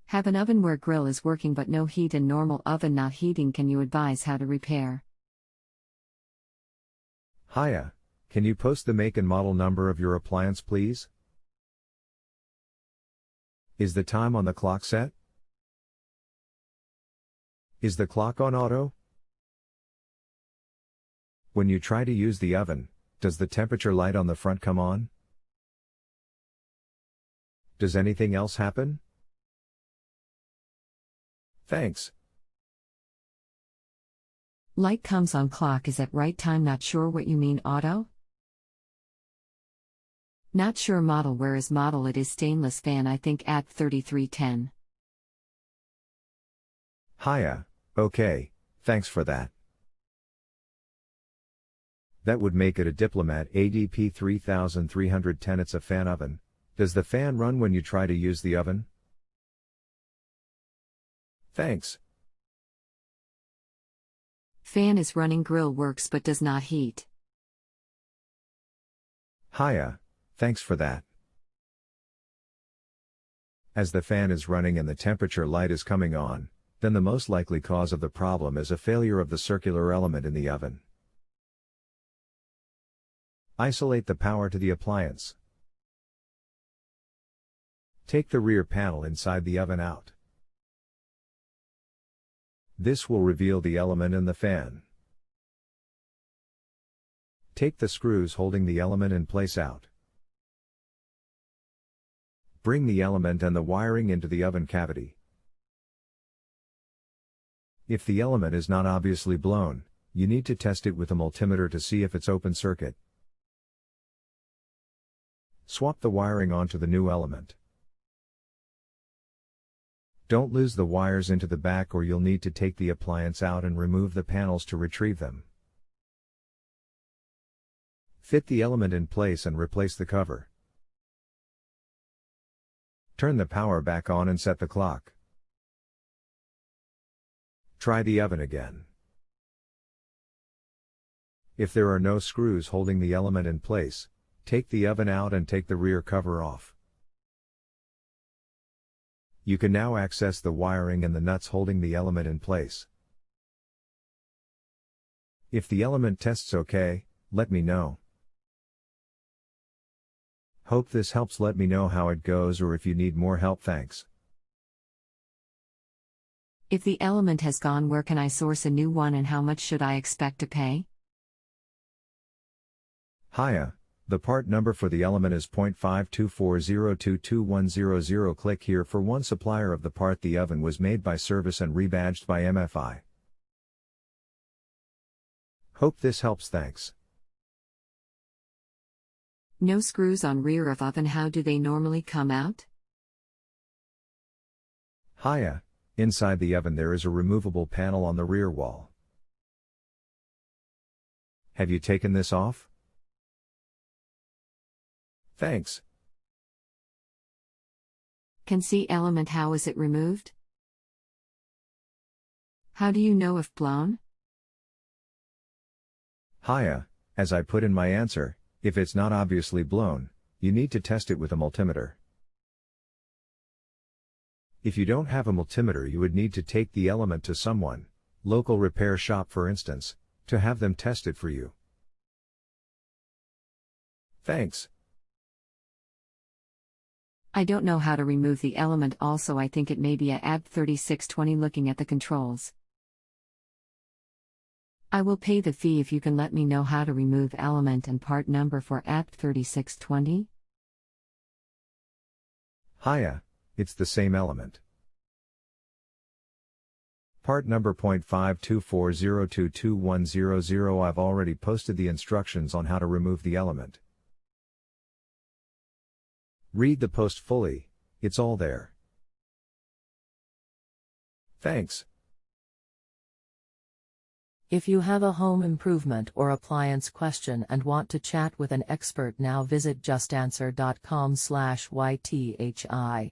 Have an oven where grill is working but no heat and normal oven not heating. Can you advise how to repair? Hiya, can you post the make and model number of your appliance please? Is the time on the clock set? Is the clock on auto? When you try to use the oven, does the temperature light on the front come on? Does anything else happen? Thanks. Light comes on clock is at right time. Not sure what you mean auto? Not sure model. Where is model? It is stainless fan I think ADP3310. Hiya, okay, thanks for that. That would make it a Diplomat ADP3310. It's a fan oven. Does the fan run when you try to use the oven? Thanks. Fan is running, grill works but does not heat. Hiya, thanks for that. As the fan is running and the temperature light is coming on, then the most likely cause of the problem is a failure of the circular element in the oven. Isolate the power to the appliance. Take the rear panel inside the oven out. This will reveal the element in the fan. Take the screws holding the element in place out. Bring the element and the wiring into the oven cavity. If the element is not obviously blown, you need to test it with a multimeter to see if it's open circuit. Swap the wiring onto the new element. Don't lose the wires into the back or you'll need to take the appliance out and remove the panels to retrieve them. Fit the element in place and replace the cover. Turn the power back on and set the clock. Try the oven again. If there are no screws holding the element in place, take the oven out and take the rear cover off. You can now access the wiring and the nuts holding the element in place. If the element tests okay, let me know. Hope this helps. Let me know how it goes or if you need more help. Thanks. If the element has gone, where can I source a new one and how much should I expect to pay? Hiya, the part number for the element is 0.524022100. Click here for one supplier of the part. The oven was made by Service and rebadged by MFI. Hope this helps. Thanks. No screws on rear of oven. How do they normally come out? Hiya, inside the oven there is a removable panel on the rear wall. Have you taken this off? Thanks. Can see element. How is it removed? How do you know if blown? Hiya, as I put in my answer, if it's not obviously blown, you need to test it with a multimeter. If you don't have a multimeter, you would need to take the element to someone, local repair shop for instance, to have them test it for you. Thanks. I don't know how to remove the element. Also, I think it may be a ADP3620. Looking at the controls, I will pay the fee if you can let me know how to remove element and part number for ADP3620. Hiya, it's the same element. Part number .524022100. I've already posted the instructions on how to remove the element. Read the post fully, it's all there. Thanks. If you have a home improvement or appliance question and want to chat with an expert now, visit justanswer.com/YTHI.